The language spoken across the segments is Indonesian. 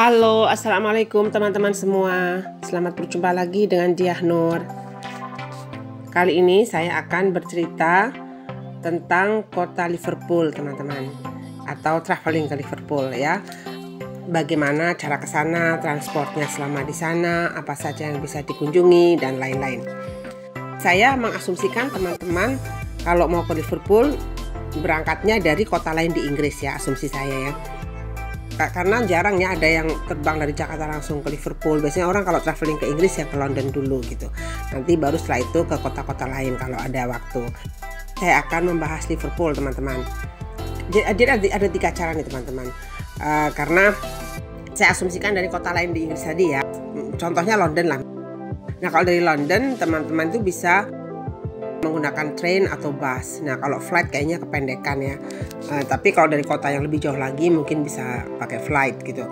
Halo, assalamualaikum teman-teman semua. Selamat berjumpa lagi dengan Diah Nur. Kali ini saya akan bercerita tentang kota Liverpool, teman-teman, atau traveling ke Liverpool ya. Bagaimana cara ke sana, transportnya selama di sana, apa saja yang bisa dikunjungi dan lain-lain. Saya mengasumsikan teman-teman kalau mau ke Liverpool berangkatnya dari kota lain di Inggris ya, asumsi saya ya. Karena jarang ya ada yang terbang dari Jakarta langsung ke Liverpool. Biasanya orang kalau traveling ke Inggris ya ke London dulu gitu. Nanti baru setelah itu ke kota-kota lain kalau ada waktu. Saya akan membahas Liverpool, teman-teman. Jadi ada 3 cara nih, teman-teman. Karena saya asumsikan dari kota lain di Inggris tadi ya. Contohnya London lah. Nah, kalau dari London teman-teman itu bisa menggunakan train atau bus. Nah, kalau flight kayaknya kependekan ya. Tapi kalau dari kota yang lebih jauh lagi mungkin bisa pakai flight gitu.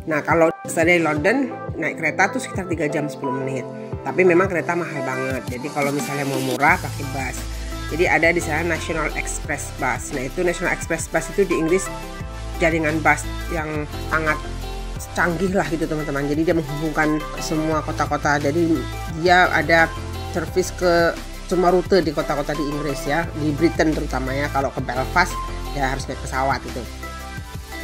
Nah, kalau dari London naik kereta tuh sekitar 3 jam 10 menit. Tapi memang kereta mahal banget. Jadi kalau misalnya mau murah pakai bus. Jadi ada di sana National Express Bus. Nah, itu National Express Bus itu di Inggris jaringan bus yang sangat canggih lah gitu, teman-teman. Jadi dia menghubungkan semua kota-kota. Jadi dia ada servis ke semua rute di kota-kota di Inggris ya, di Britain terutama ya. Kalau ke Belfast ya harus naik pesawat itu.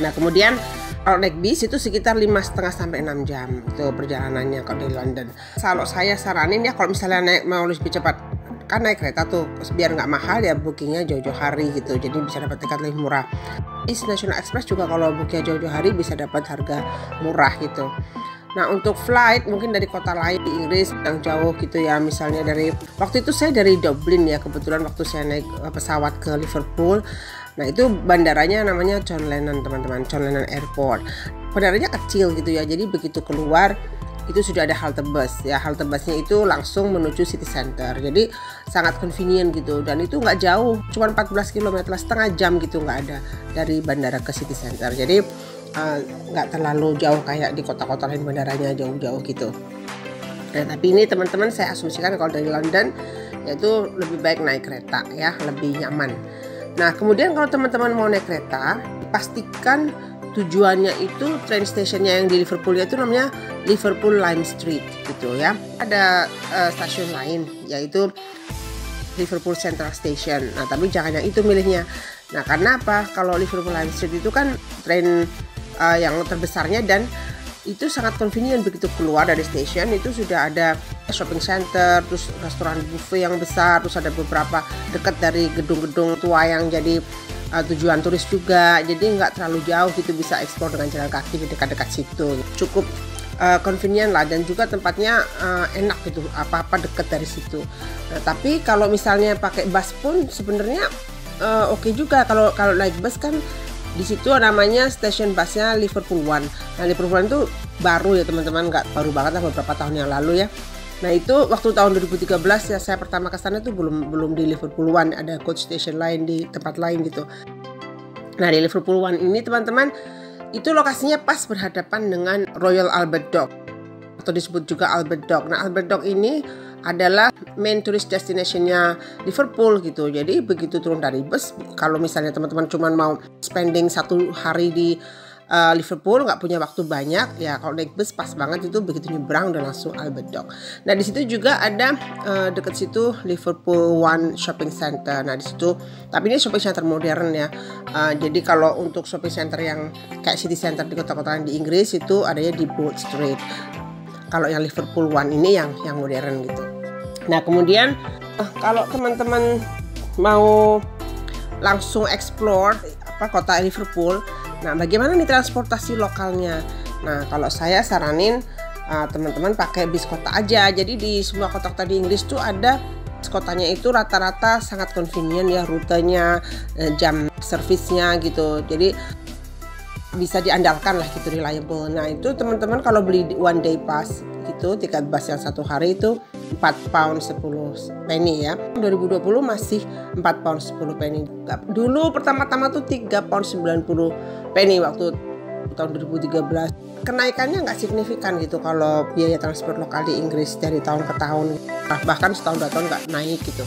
Nah, kemudian kalau naik bis itu sekitar 5,5 sampai 6 jam itu perjalanannya kalau di London. Kalau saya saranin ya, kalau misalnya mau lebih cepat kan naik kereta tuh biar nggak mahal ya, bookingnya jauh-jauh hari gitu, jadi bisa dapat tiket lebih murah. Di National Express juga kalau bookingnya jauh-jauh hari bisa dapat harga murah gitu. Nah, untuk flight mungkin dari kota lain di Inggris yang jauh gitu ya, misalnya dari waktu itu saya dari Dublin ya, kebetulan waktu saya naik pesawat ke Liverpool. Nah, itu bandaranya namanya John Lennon, teman-teman, John Lennon Airport. Bandaranya kecil gitu ya, jadi begitu keluar itu sudah ada halte bus ya. Halte busnya itu langsung menuju city center, jadi sangat convenient gitu. Dan itu nggak jauh, cuma 14 km, setengah jam gitu, nggak ada dari bandara ke city center. Jadi nggak terlalu jauh kayak di kota-kota lain bandaranya jauh-jauh gitu. Nah, tapi ini teman-teman saya asumsikan kalau dari London yaitu lebih baik naik kereta ya, lebih nyaman. Nah, kemudian kalau teman-teman mau naik kereta, pastikan tujuannya itu train stationnya yang di Liverpool itu namanya Liverpool Lime Street gitu ya. Ada stasiun lain yaitu Liverpool Central Station. Nah, tapi jangan yang itu milihnya. Nah, karena apa? Kalau Liverpool Lime Street itu kan train yang terbesarnya dan itu sangat convenient. Begitu keluar dari stasiun itu sudah ada shopping center, terus restoran buffet yang besar, terus ada beberapa dekat dari gedung-gedung tua yang jadi tujuan turis juga. Jadi nggak terlalu jauh gitu, bisa explore dengan jalan kaki di dekat-dekat situ. Cukup convenient lah, dan juga tempatnya enak gitu, apa-apa dekat dari situ. Nah, tapi kalau misalnya pakai bus pun sebenarnya oke juga. Kalau naik bus kan di situ namanya stasiun busnya Liverpool One. Nah, Liverpool One itu baru ya, teman-teman, nggak baru banget lah, beberapa tahun yang lalu ya. Nah, itu waktu tahun 2013 ya saya pertama ke sana tuh belum di Liverpool One, ada coach station lain di tempat lain gitu. Nah, di Liverpool One ini, teman-teman, itu lokasinya pas berhadapan dengan Royal Albert Dock atau disebut juga Albert Dock. Nah, Albert Dock ini adalah main tourist destination-nya Liverpool gitu. Jadi begitu turun dari bus, kalau misalnya teman-teman cuma mau spending 1 hari di Liverpool, nggak punya waktu banyak ya, kalau naik bus pas banget itu, begitu nyebrang udah langsung Albert Dock. Nah, di situ juga ada dekat situ Liverpool One Shopping Center. Nah, di situ, tapi ini shopping center modern ya. Jadi kalau untuk shopping center yang kayak city center di kota-kota di Inggris itu adanya di Broad Street. Kalau yang Liverpool One ini yang modern gitu. Nah, kemudian kalau teman-teman mau langsung explore kota Liverpool, nah bagaimana nih transportasi lokalnya? Nah, kalau saya saranin teman-teman pakai bis kota aja. Jadi di semua kota-kota di Inggris tuh ada bis kotanya, itu rata-rata sangat convenient ya, rutenya, jam servisnya gitu. Jadi bisa diandalkan lah gitu, reliable. Nah, itu teman-teman kalau beli one day pass gitu, tiket bus yang 1 hari itu £4.10 ya. 2020 masih £4.10. Dulu pertama-tama tuh £3.90 waktu tahun 2013. Kenaikannya nggak signifikan gitu kalau biaya transport lokal di Inggris dari tahun ke tahun. Bahkan setahun 2 tahun nggak naik gitu.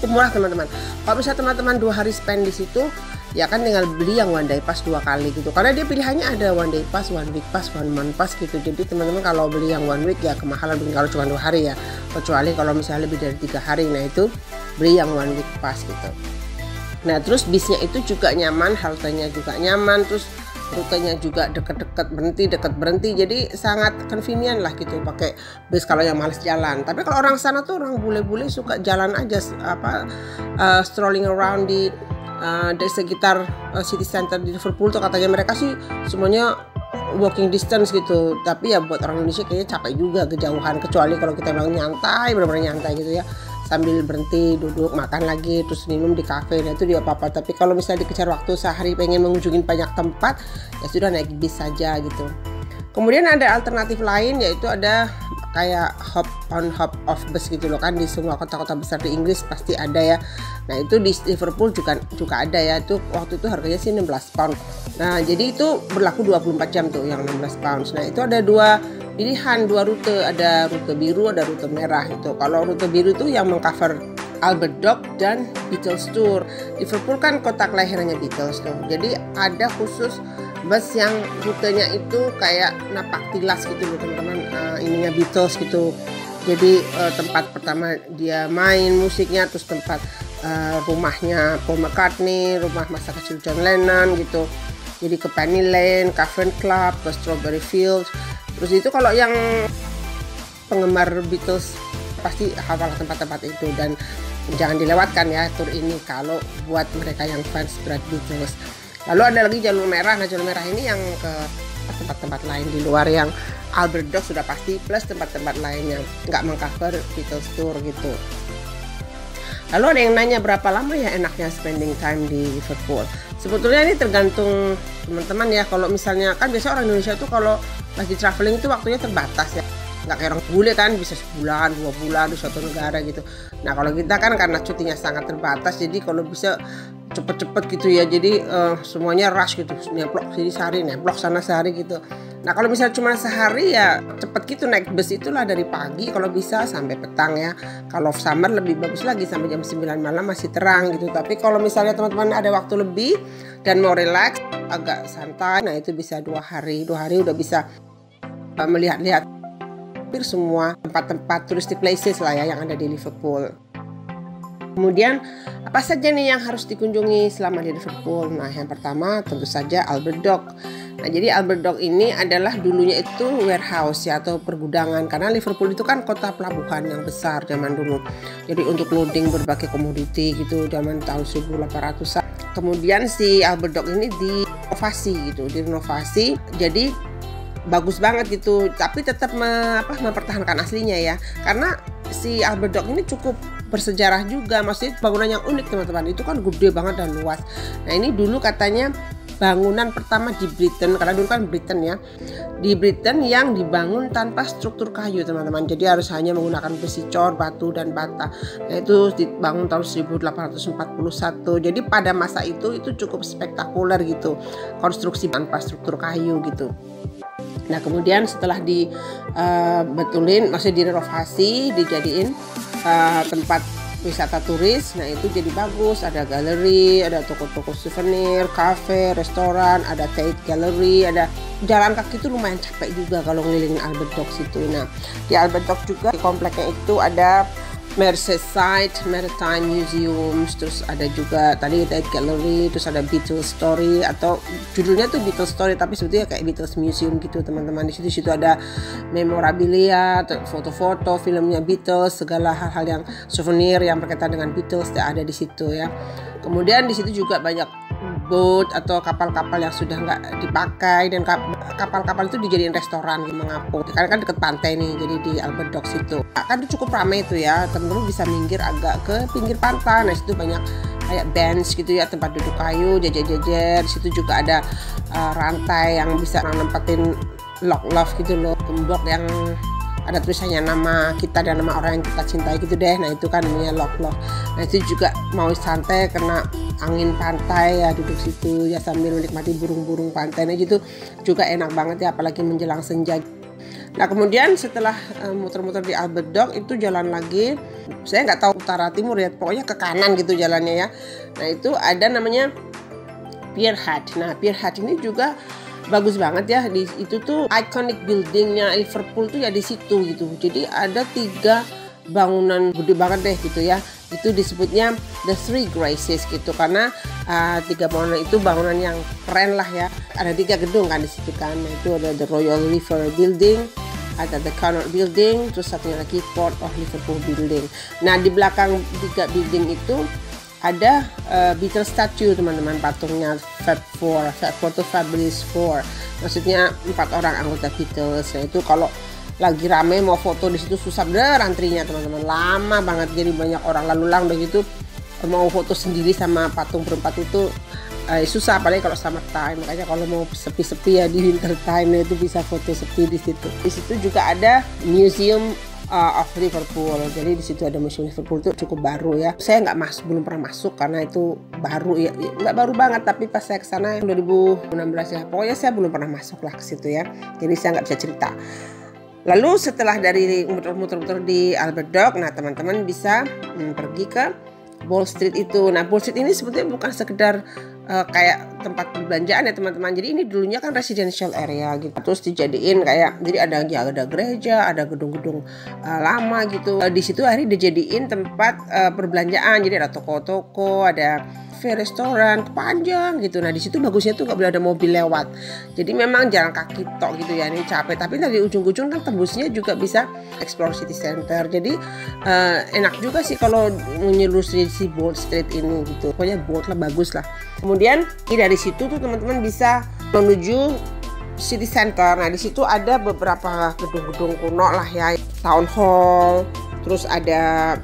Murah, teman-teman. Kalau misalnya teman-teman 2 hari spend di situ, ya kan tinggal beli yang one day pass 2 kali gitu, karena dia pilihannya ada one day pass, one week pass, one month pass gitu. Jadi teman-teman kalau beli yang one week ya kemahalan kalau cuma 2 hari ya, kecuali kalau misalnya lebih dari 3 hari, nah itu beli yang one week pass gitu. Nah terus bisnya itu juga nyaman, haltenya juga nyaman, terus rutenya juga deket-deket berhenti, jadi sangat convenient lah gitu pakai bis kalau yang males jalan. Tapi kalau orang sana tuh orang bule-bule suka jalan aja strolling around di sekitar city center di Liverpool tuh, katanya mereka sih semuanya walking distance gitu. Tapi ya buat orang Indonesia kayaknya capek juga kejauhan, kecuali kalau kita bilang nyantai, benar-benar nyantai gitu ya, sambil berhenti duduk makan lagi terus minum di kafe, nah itu dia apa-apa. Tapi kalau misalnya dikejar waktu sehari pengen mengunjungi banyak tempat, ya sudah naik bis saja gitu. Kemudian ada alternatif lain, yaitu ada kayak hop on hop off bus gitu loh kan, di semua kota-kota besar di Inggris pasti ada ya. Nah itu di Liverpool juga ada ya, itu waktu itu harganya sih 16 pound. Nah jadi itu berlaku 24 jam tuh yang 16 pound. Nah itu ada 2 pilihan, 2 rute, ada rute biru, ada rute merah itu. Kalau rute biru itu yang mengcover Albert Dock dan Beatles Tour. Liverpool kan kota kelahirannya Beatles tuh, jadi ada khusus bus yang rutenya itu kayak napak tilas gitu loh teman-teman, ininya Beatles gitu. Jadi tempat pertama dia main musiknya, terus tempat rumahnya Paul McCartney, rumah masa kecil John Lennon gitu. Jadi ke Penny Lane, Cavern Club, ke Strawberry Fields. Terus itu kalau yang penggemar Beatles pasti hafal tempat-tempat itu, dan jangan dilewatkan ya tur ini kalau buat mereka yang fans berat Beatles. Lalu ada lagi jalur merah. Nah jalur merah ini yang ke tempat-tempat lain di luar yang Albert Dock sudah pasti, plus tempat-tempat lain yang nggak mengcover Beatles Tour gitu. Lalu ada yang nanya berapa lama ya enaknya spending time di Liverpool. Sebetulnya ini tergantung teman-teman ya. Kalau misalnya kan biasa orang Indonesia tuh kalau lagi traveling itu waktunya terbatas ya, nggak kayak orang bule kan bisa sebulan 2 bulan di suatu negara gitu. Nah kalau kita kan karena cutinya sangat terbatas, jadi kalau bisa cepet-cepet gitu ya, jadi semuanya rush gitu, nemplok sini sehari, nemplok sana sehari gitu. Nah kalau misalnya cuma sehari ya cepet gitu, naik bus itulah dari pagi kalau bisa sampai petang ya. Kalau summer lebih bagus lagi sampai jam 9 malam masih terang gitu. Tapi kalau misalnya teman-teman ada waktu lebih dan mau relax, agak santai, nah itu bisa 2 hari udah bisa melihat-lihat hampir semua tempat-tempat touristic places lah ya yang ada di Liverpool. Kemudian apa saja nih yang harus dikunjungi selama di Liverpool? Nah yang pertama tentu saja Albert Dock. Nah jadi Albert Dock ini adalah dulunya itu warehouse ya, atau pergudangan, karena Liverpool itu kan kota pelabuhan yang besar zaman dulu. Jadi untuk loading berbagai komoditi gitu zaman tahun 1800-an. Kemudian si Albert Dock ini direnovasi jadi bagus banget gitu, tapi tetap mempertahankan aslinya ya, karena si Albert Dock ini cukup bersejarah juga, maksudnya bangunan yang unik teman-teman, itu kan gede banget dan luas. Nah ini dulu katanya bangunan pertama di Britain, karena dulu kan Britain ya, di Britain yang dibangun tanpa struktur kayu teman-teman, jadi harus hanya menggunakan besi cor, batu dan bata. Nah itu dibangun tahun 1841, jadi pada masa itu cukup spektakuler gitu, konstruksi tanpa struktur kayu gitu. Nah kemudian setelah dibetulin, maksudnya direnovasi, dijadiin tempat wisata turis, nah itu jadi bagus, ada galeri, ada toko-toko souvenir, cafe, restoran, ada Tate Gallery, ada jalan kaki itu lumayan capek juga kalau ngelilingin Albert Dock situ. Nah di Albert Dock juga di kompleknya itu ada Merseyside Maritime Museum, terus ada juga tadi Tate Gallery, terus ada Beatles Story, atau judulnya tuh Beatles Story tapi sebetulnya kayak Beatles Museum gitu teman-teman. Di situ ada memorabilia, foto-foto filmnya Beatles, segala hal-hal yang souvenir yang berkaitan dengan Beatles ada di situ ya. Kemudian di situ juga banyak boat atau kapal-kapal yang sudah nggak dipakai, dan kapal-kapal itu dijadiin restoran yang mengapung, karena kan deket pantai nih, jadi di Albert Dock situ kan itu cukup ramai itu ya, teman-teman bisa minggir agak ke pinggir pantai. Nah situ banyak kayak bench gitu ya, tempat duduk kayu jajar-jajar. Di situ juga ada rantai yang bisa nempatin love gitu loh, gembok yang ada tulisannya nama kita dan nama orang yang kita cintai gitu deh. Nah itu kan namanya love. Nah itu juga mau santai kena angin pantai ya, duduk situ ya sambil menikmati burung-burung pantai. Nah gitu juga enak banget ya, apalagi menjelang senja. Nah kemudian setelah muter-muter di Albert Dock itu jalan lagi, saya nggak tahu utara timur ya, pokoknya ke kanan gitu jalannya ya. Nah itu ada namanya Pier Head. Nah, Pier Head ini juga bagus banget ya. Itu tuh iconic buildingnya Liverpool tuh ya di situ gitu. Jadi ada 3 bangunan gede banget deh gitu ya. Itu disebutnya The Three Graces gitu, karena 3 bangunan itu bangunan yang keren lah ya. Ada 3 gedung kan di situ kan. Itu ada The Royal River Building, ada The Connaught Building, terus satunya lagi Port of Liverpool Building. Nah, di belakang 3 building itu ada Beatles statue, teman-teman, patungnya Fab Four itu Fabulous Four. Maksudnya 4 orang anggota Beatles. Nah, itu kalau lagi rame mau foto di situ susah bener antrinya, teman-teman, lama banget. Jadi banyak orang lalu lalang begitu mau foto sendiri sama patung berempat itu susah, apalagi kalau summer time. Makanya kalau mau sepi-sepi ya di winter time itu bisa foto sepi di situ. Di situ juga ada Museum of Liverpool. Jadi di situ ada Museum Liverpool, itu cukup baru ya. Saya belum pernah masuk karena itu baru ya, nggak baru banget, tapi pas saya kesana 2016 ya. Pokoknya saya belum pernah masuk lah ke situ ya. Jadi saya nggak bisa cerita. Lalu setelah dari muter-muter di Albert Dock, nah teman-teman bisa pergi ke Bow Street itu. Nah, Bow Street ini sebetulnya bukan sekedar kayak tempat perbelanjaan ya teman-teman. Jadi ini dulunya kan residential area gitu. Terus dijadiin kayak, jadi ada gereja, ada gedung-gedung lama gitu. Di situ akhirnya dijadiin tempat perbelanjaan. Jadi ada toko-toko, ada restoran panjang gitu. Nah, di situ bagusnya tuh nggak boleh ada mobil lewat. Jadi memang jalan kaki tok gitu ya, ini capek. Tapi dari ujung-ujung kan tembusnya juga bisa explore city center. Jadi enak juga sih kalau menyelusuri si Bow Street ini gitu. Pokoknya Bow lah, bagus lah. Kemudian dari situ tuh teman-teman bisa menuju city center. Nah, di situ ada beberapa gedung-gedung kuno lah ya, Town Hall, terus ada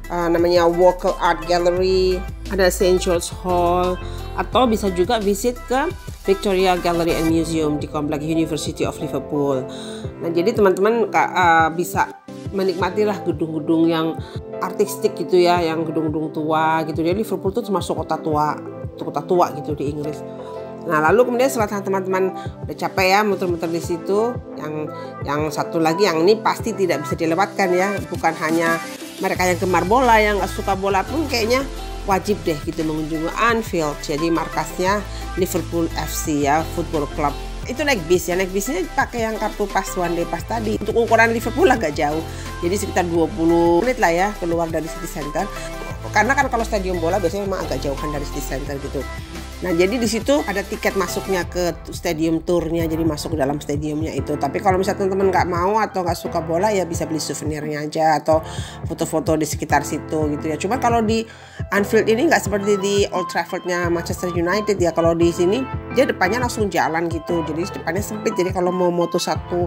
namanya Walker Art Gallery, ada St. George Hall, atau bisa juga visit ke Victoria Gallery and Museum di komplek University of Liverpool. Nah, jadi teman-teman bisa menikmati lah gedung-gedung yang artistik gitu ya, yang gedung-gedung tua gitu. Jadi Liverpool itu termasuk kota tua gitu di Inggris. Nah, lalu kemudian setelah teman-teman udah capek ya muter-muter di situ, yang satu lagi yang ini pasti tidak bisa dilewatkan ya, bukan hanya mereka yang gemar bola, yang nggak suka bola pun kayaknya wajib deh gitu mengunjungi Anfield. Jadi markasnya Liverpool FC ya, football club. Itu naik bis ya, naik bisnya pakai yang kartu pas one day pass tadi. Untuk ukuran Liverpool agak jauh, jadi sekitar 20 menit lah ya keluar dari city center. Karena kan kalau stadion bola biasanya memang agak jauhan dari city center gitu. Nah, jadi di situ ada tiket masuknya ke stadium tournya, jadi masuk ke dalam stadiumnya itu. Tapi kalau misalnya teman-teman nggak mau atau nggak suka bola ya bisa beli souvenirnya aja atau foto-foto di sekitar situ gitu ya. Cuma kalau di Anfield ini nggak seperti di Old Traffordnya Manchester United ya. Kalau di sini dia depannya langsung jalan gitu, jadi depannya sempit. Jadi kalau mau moto satu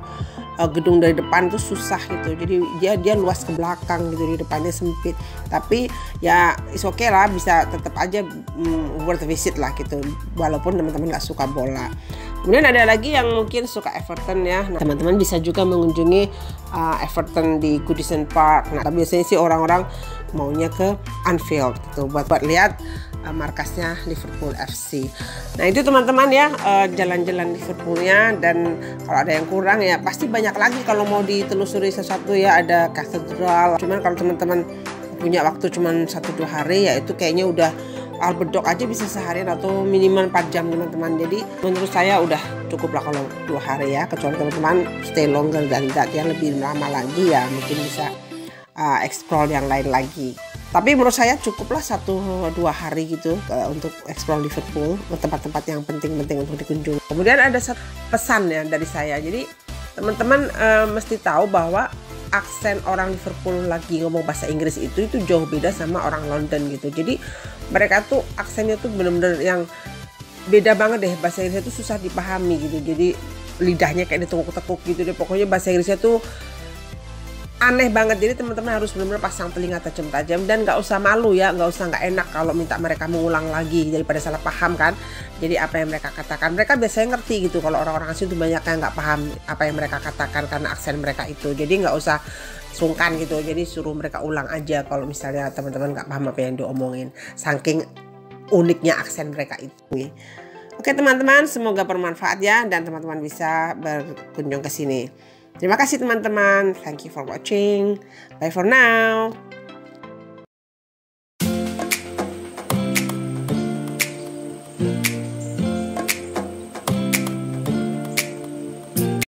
gedung dari depan tuh susah gitu. Jadi dia luas ke belakang gitu, di depannya sempit. Tapi ya is okay lah, bisa tetap aja worth visit lah gitu, walaupun teman-teman nggak suka bola. Kemudian ada lagi yang mungkin suka Everton ya. Nah, teman-teman bisa juga mengunjungi Everton di Goodison Park. Nah, biasanya sih orang-orang maunya ke Anfield gitu buat lihat markasnya Liverpool FC. Nah, itu teman-teman ya jalan-jalan Liverpoolnya. Dan kalau ada yang kurang ya pasti banyak lagi kalau mau ditelusuri sesuatu ya. Ada katedral. Cuman kalau teman-teman punya waktu cuman 1-2 hari ya itu kayaknya udah Albert Dock aja bisa seharian atau minimal 4 jam teman-teman. Jadi menurut saya udah cukup lah kalau 2 hari ya. Kecuali teman-teman stay longer dan that yang lebih lama lagi ya mungkin bisa explore yang lain lagi. Tapi menurut saya cukuplah 1-2 hari gitu untuk explore Liverpool, tempat-tempat yang penting-penting untuk dikunjungi. Kemudian ada satu pesan ya dari saya. Jadi teman-teman mesti tahu bahwa aksen orang Liverpool lagi ngomong bahasa Inggris itu jauh beda sama orang London gitu. Jadi mereka tuh aksennya tuh bener-bener yang beda banget deh. Bahasa Inggrisnya tuh susah dipahami gitu. Jadi lidahnya kayak ditekuk-tekuk gitu deh. Pokoknya bahasa Inggrisnya tuh aneh banget. Jadi teman-teman harus benar-benar pasang telinga tajam-tajam dan nggak usah malu ya, nggak enak kalau minta mereka mengulang lagi daripada salah paham kan. Jadi apa yang mereka katakan, mereka biasanya ngerti gitu. Kalau orang-orang asing itu banyak yang nggak paham apa yang mereka katakan karena aksen mereka itu. Jadi nggak usah sungkan gitu. Jadi suruh mereka ulang aja kalau misalnya teman-teman nggak paham apa yang diomongin. Saking uniknya aksen mereka itu. Oke teman-teman, semoga bermanfaat ya dan teman-teman bisa berkunjung ke sini. Terima kasih teman-teman. Thank you for watching. Bye for now.